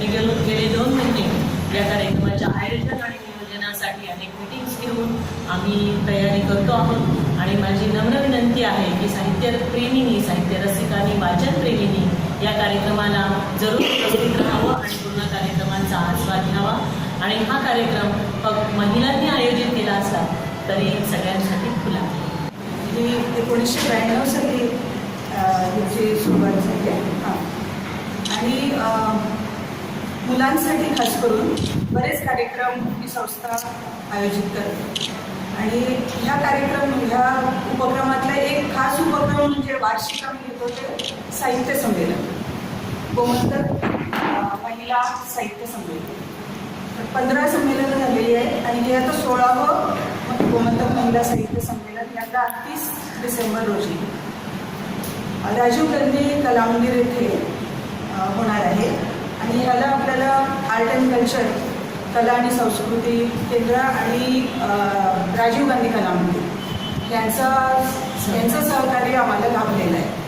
गेले 2 महिने या कार्यक्रमाच्या आयोजन आणि नियोजनासाठी अनेक मीटिंग्स घेऊन आम्ही तयारी करतो आहोत आणि माझी नम्र विनंती आहे की साहित्यप्रेमींनी, साहित्य रसिकांनी, वाचनप्रेमींनी या कार्यक्रमाला जरूर उपस्थित राहावं आणि पूर्ण कार्यक्रमांचा आस्वाद घ्यावा. आणि हा कार्यक्रम फक्त महिलांनी आयोजित केला असला तरी सगळ्यांसाठी खुला. ही 1992 साली ह्याची सुरुवात झाली आहे आणि मुलांसाठी खास करून बरेच कार्यक्रम ही संस्था आयोजित करते. आणि ह्या उपक्रमातला एक खास उपक्रम म्हणजे वार्षिक आम्ही घेतो ते साहित्य संमेलन, गोमंतक महिला साहित्य संमेलन. 15 संमेलनं झालेली आहे आणि हे आता 16वं गोमंतक महिला साहित्य संमेलन यंदा 30 डिसेंबर रोजी राजीव गांधी कलामंदिर येथे होणार आहे. आणि ह्याला आपल्याला आर्ट अँड कल्चर, कला आणि संस्कृती केंद्र आणि राजीव गांधी कलामंदिर यांचं सहकार्य आम्हाला लाभलेलं आहे.